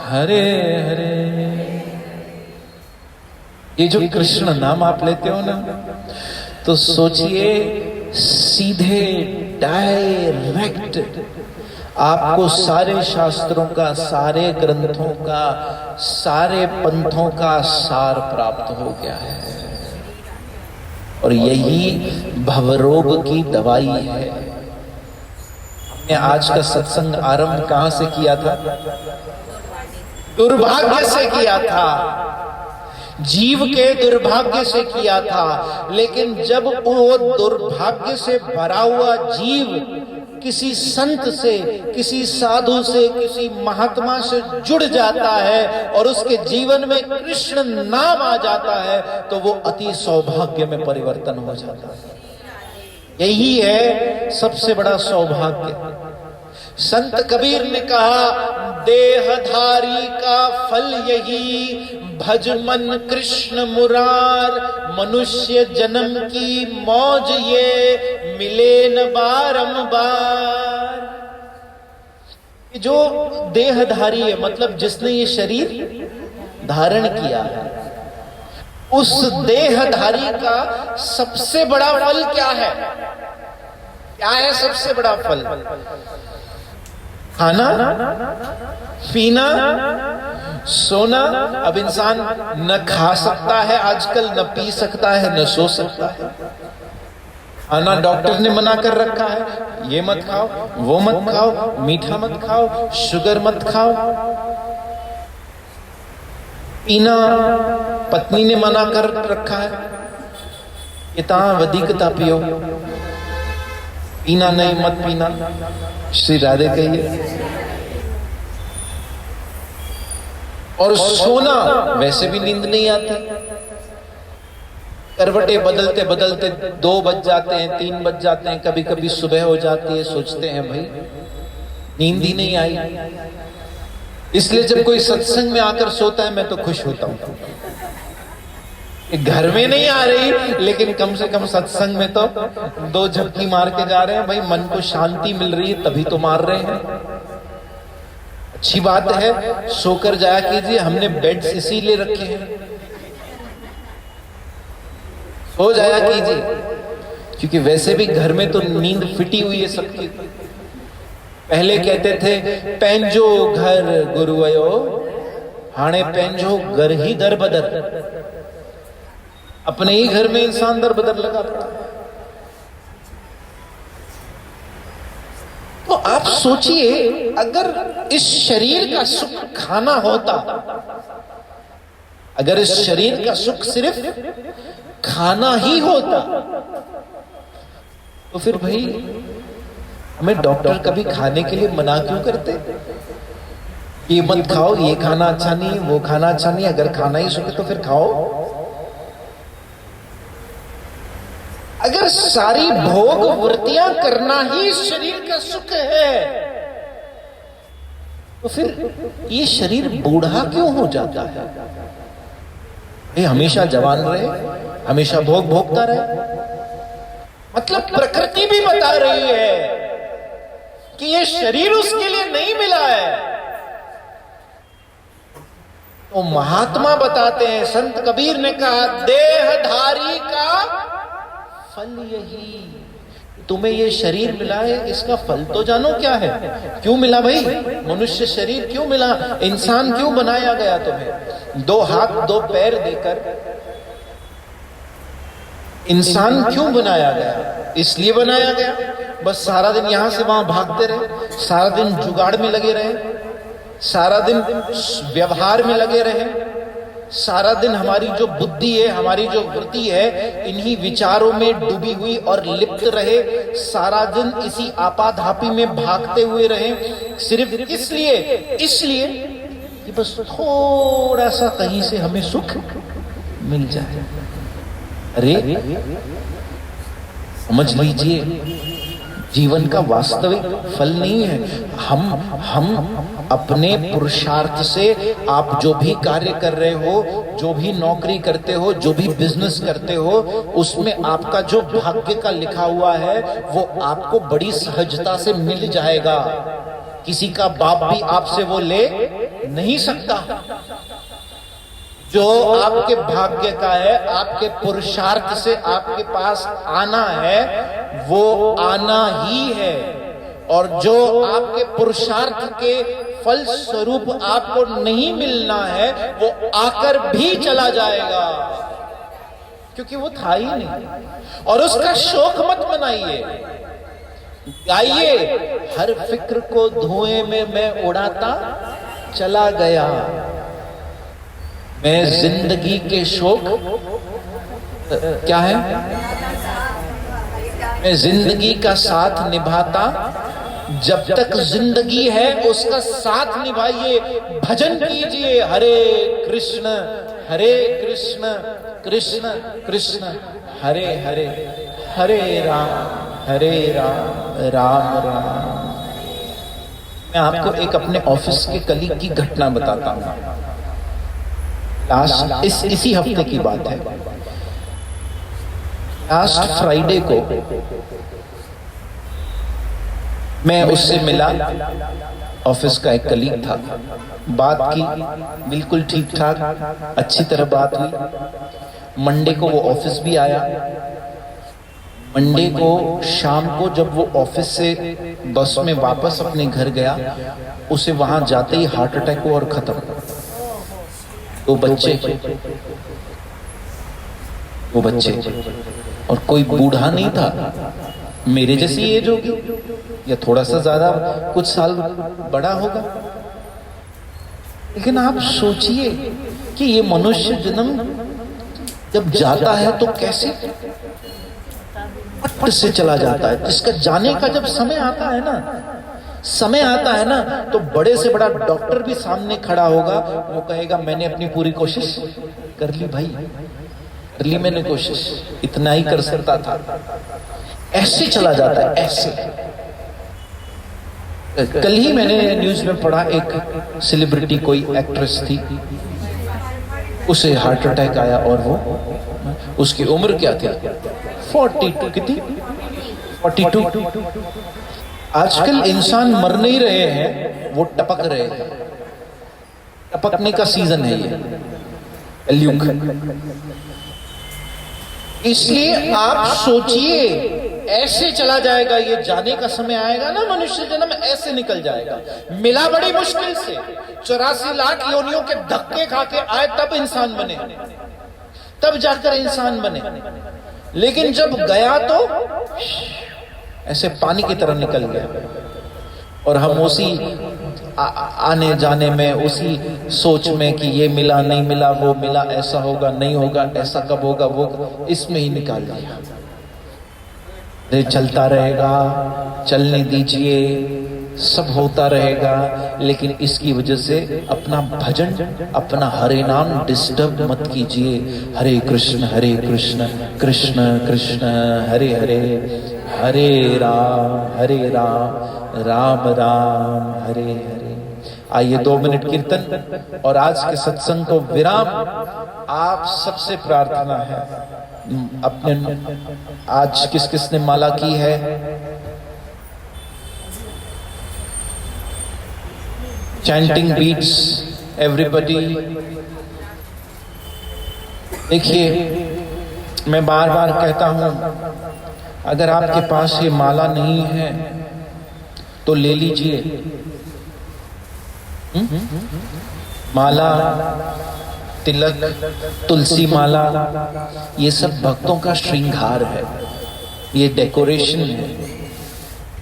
हरे हरे। ये जो कृष्ण नाम आप लेते हो ना, तो सोचिए सीधे डायरेक्ट आपको सारे शास्त्रों का, सारे ग्रंथों का, सारे पंथों का सार प्राप्त हो गया है, और यही भवरोग की दवाई है। हमने आज का सत्संग आरंभ कहां से किया था? दुर्भाग्य से किया था, जीव के दुर्भाग्य से किया था। लेकिन जब वो दुर्भाग्य से भरा हुआ जीव किसी संत से, किसी साधु से, किसी महात्मा से जुड़ जाता है और उसके जीवन में कृष्ण नाम आ जाता है, तो वो अति सौभाग्य में परिवर्तन हो जाता है। यही है सबसे बड़ा सौभाग्य। संत कबीर ने कहा, देहधारी का फल यही, भज मन कृष्ण मुरार, मनुष्य जन्म की मौज ये, मिले न बारंबार। जो देहधारी है, मतलब जिसने ये शरीर धारण किया है, उस देहधारी का सबसे बड़ा फल क्या है? क्या है सबसे बड़ा फल? खाना, पीना, सोना। अब इंसान न खा सकता है आजकल, न पी सकता है, न सो सकता है। खाना डॉक्टर ने मना कर रखा है, ये मत खाओ, वो मत खाओ, मीठा मत खाओ, शुगर मत खाओ। पीना पत्नी ने मना कर रखा है, इतना वधिकता पियो, पीना नहीं, मत पीना, श्री राधे कहिए। और सोना, वैसे भी नींद नहीं आती, करवटें बदलते बदलते 2 बज जाते हैं, 3 बज जाते हैं, कभी कभी सुबह हो जाती है, सोचते हैं भाई नींद ही नहीं आई। इसलिए जब कोई सत्संग में आकर सोता है, मैं तो खुश होता हूं। घर में नहीं आ रही, लेकिन कम से कम सत्संग में तो 2 झपकी मार के जा रहे हैं। भाई मन को शांति मिल रही है, तभी तो मार रहे हैं। अच्छी बात है, सोकर जाया कीजिए। हमने बेड्स इसीलिए रखे हैं, सो जाया कीजिए, क्योंकि वैसे भी घर में तो नींद फिटी हुई है सबकी। पहले कहते थे, पैंजो घर गुरुवयो, हाणे पैंजो घर ही दर बदर। अपने ही घर में इंसान दर बदर लगा पड़ा। तो आप सोचिए, अगर इस शरीर का सुख खाना होता, अगर इस शरीर का सुख सिर्फ खाना ही होता, तो फिर भाई हमें डॉक्टर कभी खाने के लिए मना क्यों करते? ये मत खाओ, ये खाना अच्छा नहीं, वो खाना अच्छा नहीं। अगर खाना ही सुख है तो फिर खाओ। अगर सारी भोग वृत्तियां करना ही शरीर का सुख है, तो फिर ये शरीर बूढ़ा क्यों हो जाता है? ये हमेशा जवान रहे, हमेशा भोगता रहे। मतलब प्रकृति भी बता रही है कि ये शरीर उसके लिए नहीं मिला है। तो महात्मा बताते हैं, संत कबीर ने कहा, देहधारी का फल यही। तुम्हें ये शरीर मिला है, इसका फल तो जानो क्या है। क्यों मिला भाई? मनुष्य शरीर क्यों मिला? इंसान क्यों बनाया गया तुम्हें? 2 हाथ 2 पैर देकर इंसान क्यों बनाया गया? इसलिए बनाया गया बस सारा दिन यहां से वहां भागते रहे, सारा दिन जुगाड़ में लगे रहे, सारा दिन व्यवहार में लगे रहे, सारा दिन हमारी जो बुद्धि है, हमारी जो वृत्ति है, इन्हीं विचारों में डूबी हुई और लिप्त रहे, सारा दिन इसी आपाधापी में भागते हुए रहे, सिर्फ इसलिए कि बस थोड़ा सा कहीं से हमें सुख मिल जाए। अरे समझ लीजिए, जीवन का वास्तविक फल नहीं है। हम अपने पुरुषार्थ से, आप जो भी कार्य कर रहे हो, जो भी नौकरी करते हो, जो भी बिजनेस करते हो, उसमें आपका जो भाग्य का लिखा हुआ है वो आपको बड़ी सहजता से मिल जाएगा। किसी का बाप भी आपसे वो ले नहीं सकता। जो आपके भाग्य का है, आपके पुरुषार्थ से आपके पास आना है, वो आना ही है। और जो आपके पुरुषार्थ के फल स्वरूप आपको नहीं मिलना है, वो आकर भी चला जाएगा, क्योंकि वो था ही नहीं। और उसका शोक मत मनाइए, गाइए, हर फिक्र को धुएं में मैं उड़ाता चला गया, मैं जिंदगी के शोक क्या है, मैं जिंदगी का साथ निभाता, जब तक जिंदगी है उसका साथ निभाइए, भजन कीजिए, हरे कृष्ण कृष्ण कृष्ण हरे हरे, हरे राम राम राम। मैं आपको एक अपने ऑफिस के कलीग की घटना बताता हूं। इसी हफ्ते की बात है। लास्ट फ्राइडे को मैं उससे मिला, ऑफिस का एक कलीग था, बात की, बिल्कुल ठीक ठाक, अच्छी तरह बात हुई। मंडे को वो ऑफिस भी आया। मंडे को शाम को जब वो ऑफिस से बस में वापस अपने घर गया, उसे वहां जाते ही हार्ट अटैक हुआ और खत्म। 2 बच्चे और कोई बूढ़ा नहीं था, मेरे जैसी एज होगी या थोड़ा सा ज्यादा, कुछ साल बड़ा होगा। लेकिन आप सोचिए कि ये मनुष्य जन्म जब जाता है तो कैसे पट से चला जाता है। इसका जाने का जब समय आता है ना, तो बड़े से बड़ा डॉक्टर भी सामने खड़ा होगा, वो कहेगा मैंने अपनी पूरी कोशिश कर ली भाई, कर ली मैंने कोशिश, इतना ही कर सकता था। ऐसे चला जाता है, ऐसे। कल ही मैंने न्यूज में पढ़ा, एक सेलिब्रिटी कोई एक्ट्रेस थी, उसे हार्ट अटैक आया और वो, उसकी उम्र क्या थी, 42, कितनी, 42। आजकल इंसान मर नहीं रहे हैं, वो टपक रहे हैं। टपकने का सीजन है ये, कलयुग। इसलिए आप सोचिए, ऐसे चला जाएगा, ये जाने का समय आएगा ना, मनुष्य जन्म ऐसे निकल जाएगा। मिला बड़ी मुश्किल से, 84 लाख योनियों के धक्के खा के आए, तब इंसान बने, तब जाकर इंसान बने। लेकिन जब गया तो ऐसे पानी की तरह निकल गया, और हम उसी आने जाने में, उसी सोच में कि ये मिला नहीं मिला, वो मिला, ऐसा होगा नहीं होगा, ऐसा कब होगा, वो इसमें ही निकाल दिया। अरे चलता रहेगा, चलने दीजिए, सब होता रहेगा, लेकिन इसकी वजह से अपना भजन, अपना हरे नाम डिस्टर्ब मत कीजिए। हरे कृष्ण कृष्ण कृष्ण हरे हरे, हरे राम राम राम हरे हरे। आइए 2 मिनट कीर्तन और आज के सत्संग को विराम आप सबसे प्रार्थना है। अपने आज किस किस ने माला की है? Chanting beats everybody. देखिए, मैं बार बार कहता हूं, अगर आपके पास ये माला नहीं है तो ले लीजिए। माला, तिलक, तुलसी माला, ये सब भक्तों का श्रृंगार है, ये डेकोरेशन है,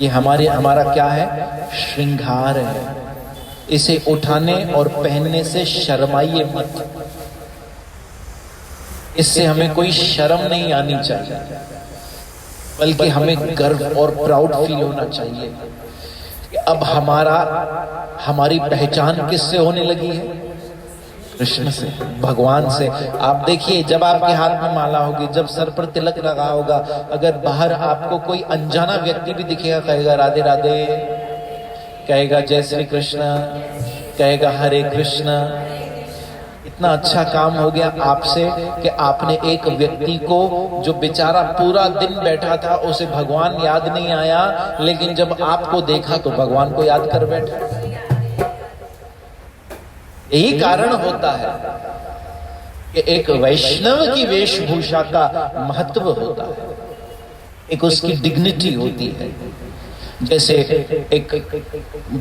ये हमारा क्या है? श्रृंगार है। इसे उठाने और पहनने से शर्माइए मत। इससे हमें कोई शर्म नहीं आनी चाहिए, बल्कि हमें गर्व और प्राउड फील होना चाहिए कि अब हमारी पहचान किससे होने लगी है? कृष्ण से, भगवान से। आप देखिए, जब आपके हाथ में माला होगी, जब सर पर तिलक लगा होगा, अगर बाहर आपको कोई अनजाना व्यक्ति भी दिखेगा, कहेगा राधे राधे, कहेगा जय श्री कृष्ण, कहेगा हरे कृष्ण। इतना अच्छा काम हो गया आपसे कि आपने एक व्यक्ति को, जो बेचारा पूरा दिन बैठा था, उसे भगवान याद नहीं आया, लेकिन जब आपको देखा तो भगवान को याद कर बैठा। यही कारण होता है कि एक वैष्णव की वेशभूषा का महत्व होता है, एक उसकी डिग्निटी होती है। जैसे एक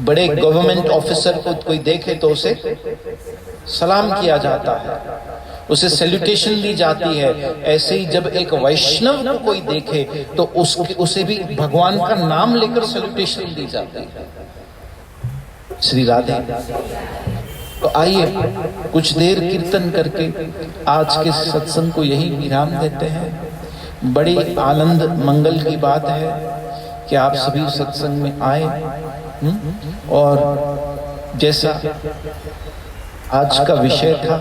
बड़े गवर्नमेंट ऑफिसर को कोई देखे तो उसे सलाम किया जाता है, उसे सैल्यूटेशन दी जाती है। ऐसे ही जब एक वैष्णव को कोई देखे तो उसे भी भगवान का नाम लेकर सैल्यूटेशन दी जाती है। श्री राधे। तो आइए कुछ देर कीर्तन करके आज के सत्संग को यही विराम देते हैं। बड़ी आनंद मंगल की बात है कि आप सभी सत्संग में आए। और जैसा आज का विषय था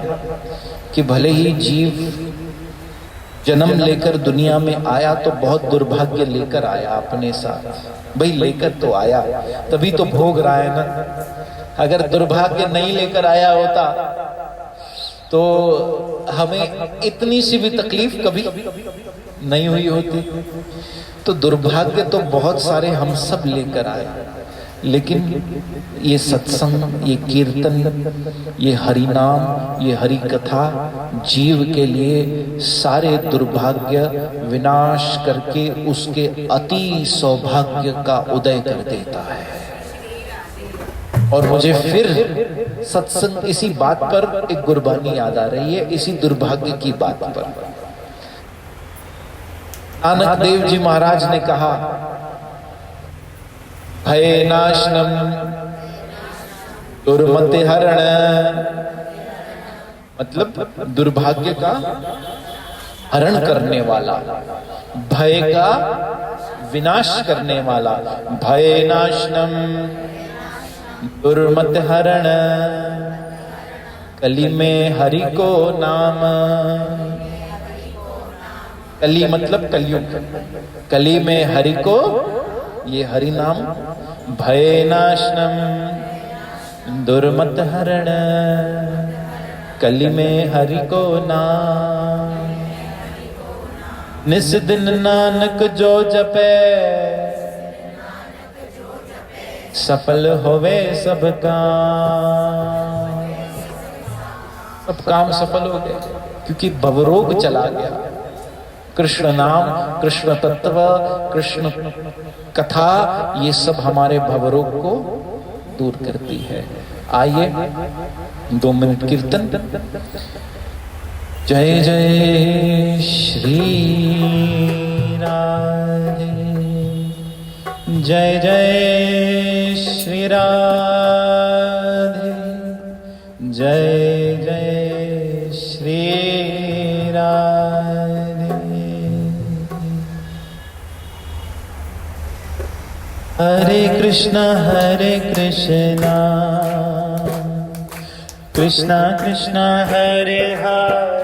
कि भले ही जीव जन्म लेकर दुनिया में आया तो बहुत दुर्भाग्य लेकर आया अपने साथ। भाई लेकर तो आया, तभी तो भोग रहा है ना। अगर दुर्भाग्य नहीं लेकर आया होता तो हमें इतनी सी भी तकलीफ कभी नहीं हुई होती। तो दुर्भाग्य तो बहुत सारे हम सब लेकर आए, लेकिन ये सत्संग, ये कीर्तन, ये हरि नाम, ये हरि कथा जीव के लिए सारे दुर्भाग्य विनाश करके उसके अति सौभाग्य का उदय कर देता है। और मुझे फिर सत्संग इसी बात पर एक गुरबानी याद आ रही है, इसी दुर्भाग्य की बात पर। नानक देव जी महाराज ने कहा, भय नाशनम दुर्मति हरण, मतलब दुर्भाग्य का हरण करने वाला, भय का विनाश करने वाला। भय नाशनम दुर्मत हरण, कली में हरि को नाम। कली मतलब कलयुग, कली में हरि को, ये हरि नाम। भय नाशनम दुर्मत हरण, कली में हरि को नाम। निस दिन नानक जो जपे, सफल होवे सब काम। सब काम सफल हो गए, क्योंकि भवरोग चला गया। कृष्ण नाम, कृष्ण तत्व, कृष्ण कथा, ये सब हमारे भवरोग को दूर करती है। आइए 2 मिनट कीर्तन। जय जय श्री राधे, जय जय श्री राधे, जय जय श्री राधे। हरे कृष्णा कृष्णा कृष्णा हरे हरे,